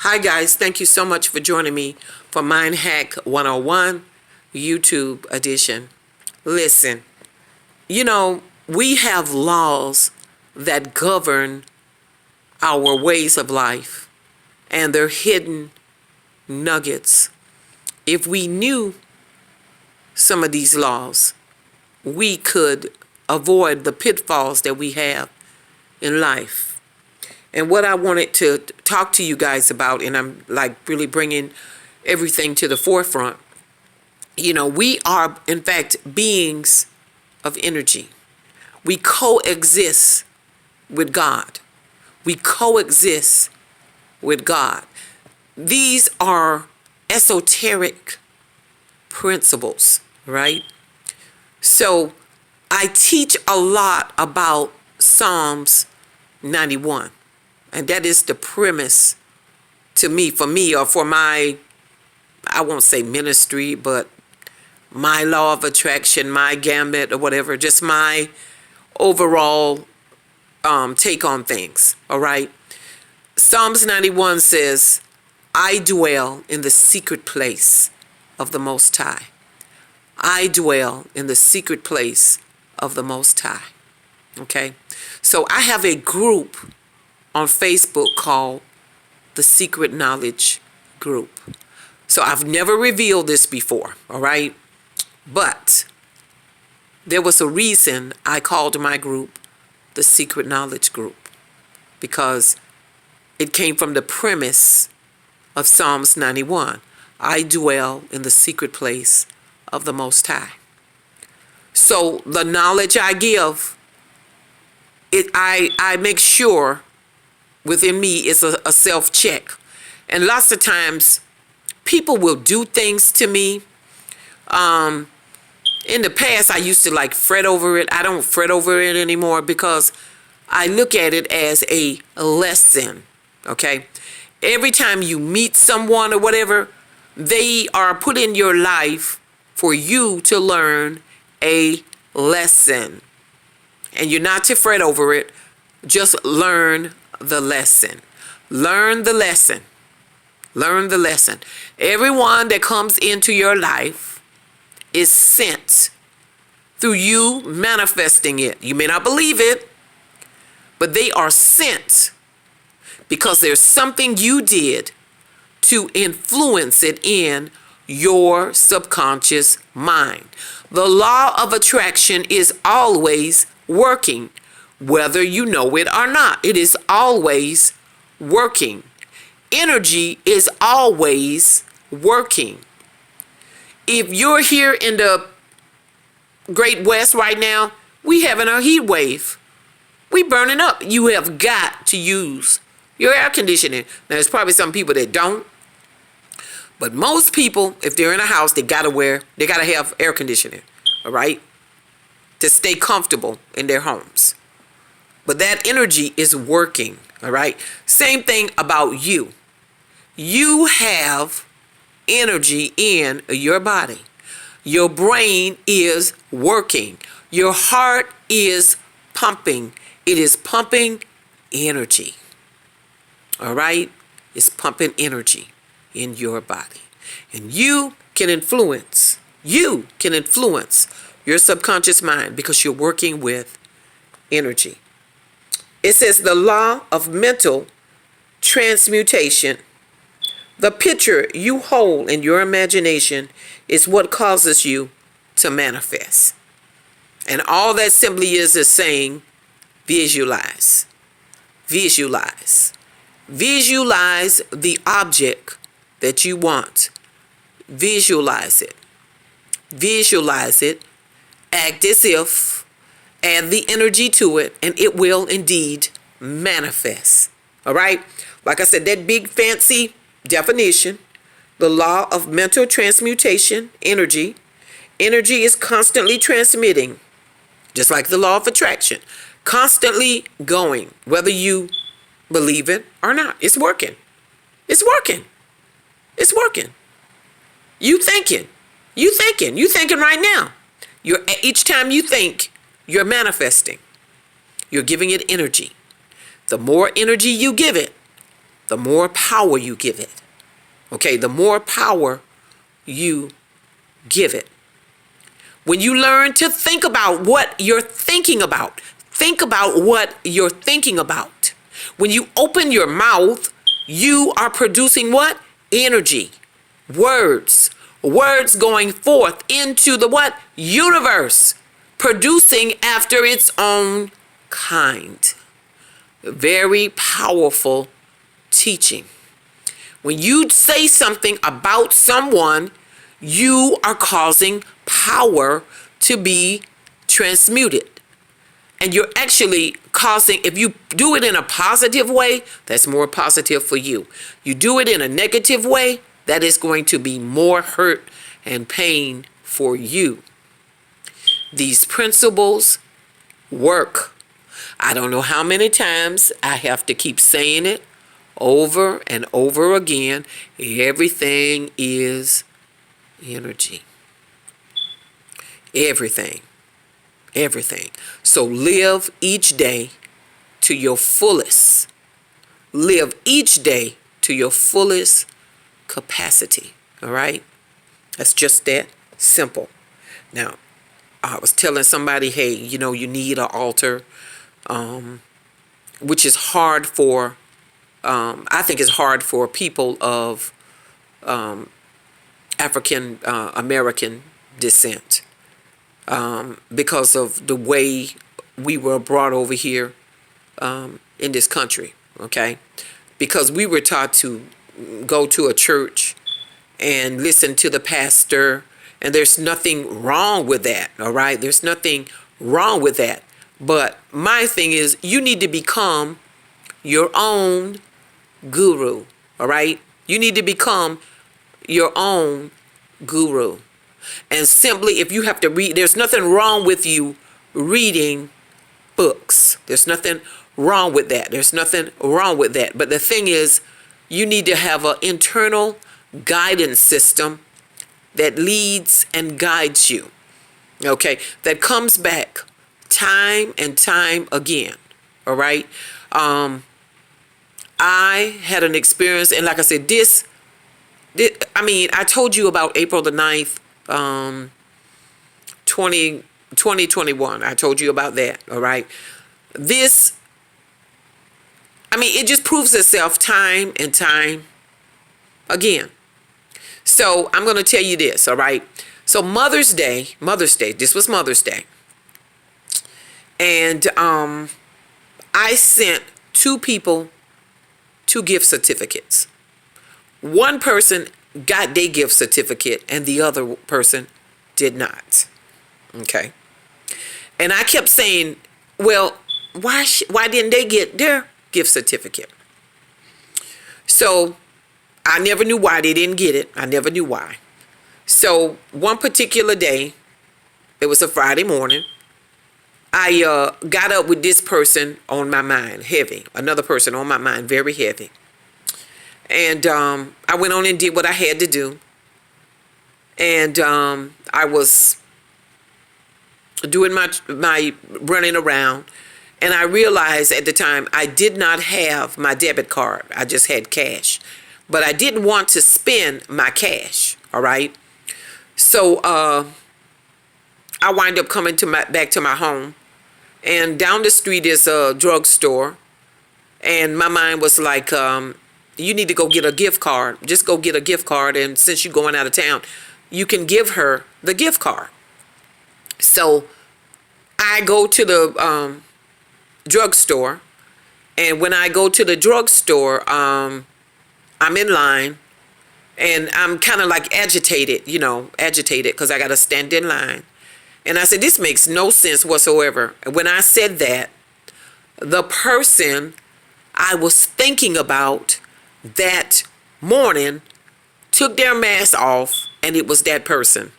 Hi guys, thank you so much for joining me for Mind Hack 101 YouTube edition. Listen, we have laws that govern our ways of life, and they're hidden nuggets. If we knew some of these laws, we could avoid the pitfalls that we have in life. And what I wanted to talk to you guys about, and I'm like really bringing everything to the forefront, we are in fact beings of energy. We coexist with God. We coexist with God. These are esoteric principles, right? So I teach a lot about Psalms 91. And that is the premise to me, or for my, I won't say ministry, but my law of attraction, my gambit or whatever, just my overall take on things, all right? Psalms 91 says, I dwell in the secret place of the Most High. I dwell in the secret place of the Most High, okay? So I have a group on Facebook called the Secret Knowledge Group. So I've never revealed this before, all right? But there was a reason I called my group the Secret Knowledge Group, because it came from the premise of Psalms 91. I dwell in the secret place of the Most High. So the knowledge I give, I make sure within me is a self-check. And lots of times people will do things to me. In the past, I used to fret over it. I don't fret over it anymore because I look at it as a lesson, okay? Every time you meet someone or whatever, they are put in your life for you to learn a lesson. And you're not to fret over it. Just learn the lesson. Learn the lesson. Learn the lesson. Everyone that comes into your life is sent through you manifesting it. You may not believe it, but they are sent because there's something you did to influence it in your subconscious mind. The law of attraction is always working, whether you know it or not. It is always working. Energy is always working. If you're here in the Great West right now, we having a heat wave. We burning up. You have got to use your air conditioning. Now, there's probably some people that don't. But most people, if they're in a house, they gotta have air conditioning, all right? To stay comfortable in their homes. But that energy is working, all right? Same thing about you. You have energy in your body. Your brain is working. Your heart is pumping. It is pumping energy, all right? It's pumping energy in your body. And you can influence your subconscious mind because you're working with energy. It says the law of mental transmutation. The picture you hold in your imagination is what causes you to manifest. And all that simply is saying, visualize. Visualize. Visualize the object that you want. Visualize it. Visualize it. Act as if. Add the energy to it, and it will indeed manifest. All right? Like I said, that big fancy definition, the law of mental transmutation energy. Energy is constantly transmitting, just like the law of attraction. Constantly going, whether you believe it or not. It's working. It's working. It's working. You thinking. You thinking right now. Each time you think, you're manifesting. You're giving it energy. The more energy you give it, the more power you give it. Okay, the more power you give it. When you learn to think about what you're thinking about, think about what you're thinking about. When you open your mouth, you are producing what? Energy. Words. Words going forth into the what? Universe. Producing after its own kind. Very powerful teaching. When you say something about someone, you are causing power to be transmuted. And you're actually causing, if you do it in a positive way, that's more positive for you. You do it in a negative way, that is going to be more hurt and pain for you. These principles work. I don't know how many times I have to keep saying it over and over again. Everything is energy. Everything. Everything. So live each day to your fullest. Live each day to your fullest capacity. All right? That's just that simple. Now, I was telling somebody, hey, you know, you need an altar, which is hard for, I think it's hard for people of African American descent. Because of the way we were brought over here in this country, okay? Because we were taught to go to a church and listen to the pastor, and there's nothing wrong with that, all right? There's nothing wrong with that. But my thing is, you need to become your own guru, all right? You need to become your own guru. And simply, if you have to read, there's nothing wrong with you reading books. There's nothing wrong with that. There's nothing wrong with that. But the thing is, you need to have an internal guidance system that leads and guides you. Okay? That comes back time and time again. All right? I had an experience, and like I said, I told you about April the 9th, 2021. I told you about that, all right? It just proves itself time and time again. So I'm going to tell you this, all right? So Mother's Day, this was Mother's Day. And I sent 2 people 2 gift certificates. One person got their gift certificate and the other person did not. Okay. And I kept saying, well, why didn't they get their gift certificate? So I never knew why they didn't get it. I never knew why. So one particular day, it was a Friday morning, I got up with this person on my mind, heavy. Another person on my mind, very heavy. And I went on and did what I had to do. And I was doing my running around. And I realized at the time I did not have my debit card. I just had cash. But I didn't want to spend my cash, all right? So I wind up coming back to my home. And down the street is a drugstore. And my mind was like, you need to go get a gift card. Just go get a gift card. And since you're going out of town, you can give her the gift card. So I go to the drugstore. And when I go to the drugstore, I'm in line. And I'm kind of like agitated because I got to stand in line. And I said, this makes no sense whatsoever. When I said that, the person I was thinking about that morning took their mask off, and it was that person.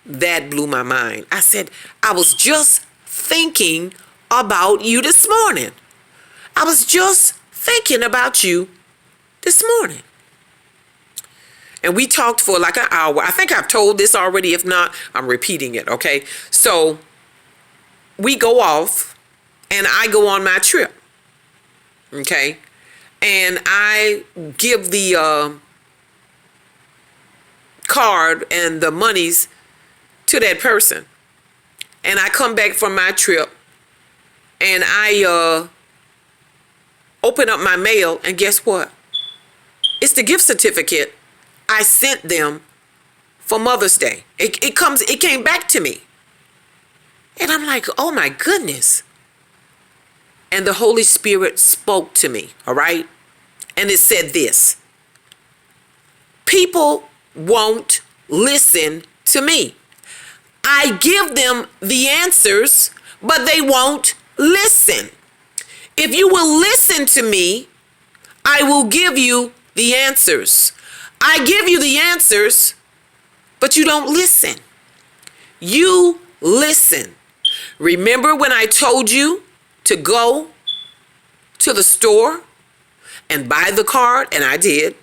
That blew my mind. I said, I was just thinking about you this morning. I was just thinking about you this morning. And we talked for like an hour. I think I've told this already. If not, I'm repeating it, okay? So we go off, and I go on my trip, okay? and I give the card and the monies to that person, and I come back from my trip, and I open up my mail, and guess what? It's the gift certificate I sent them for Mother's Day. It came back to me. And I'm like, oh my goodness. And the Holy Spirit spoke to me, all right? And it said this: people won't listen to me. I give them the answers, but they won't listen. If you will listen to me, I will give you the answers. I give you the answers, but you don't listen. You listen. Remember when I told you to go to the store and buy the card? And I did.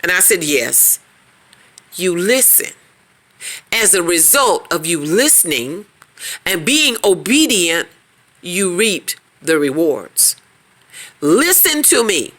And I said, yes. You listen. As a result of you listening and being obedient, you reaped the rewards. Listen to me.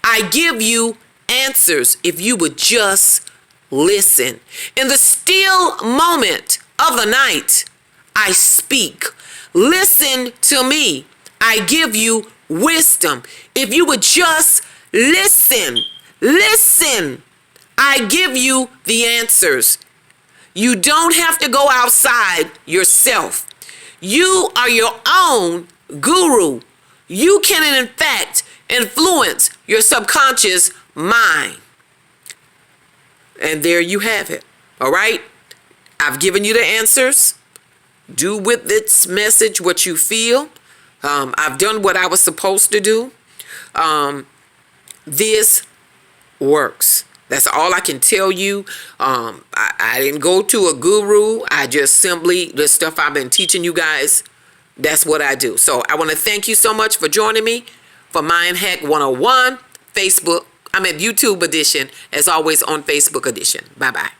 I give you answers if you would just listen. In the still moment of the night, I speak. Listen to me. I give you wisdom. If you would just listen, listen. I give you the answers. You don't have to go outside yourself. You are your own guru. You can, in fact, influence your subconscious mind. And there you have it. All right? I've given you the answers. Do with this message what you feel. I've done what I was supposed to do. This works. That's all I can tell you. I didn't go to a guru. I just simply, the stuff I've been teaching you guys, that's what I do. So I want to thank you so much for joining me for Mind Hack 101, YouTube edition, as always on Facebook edition. Bye-bye.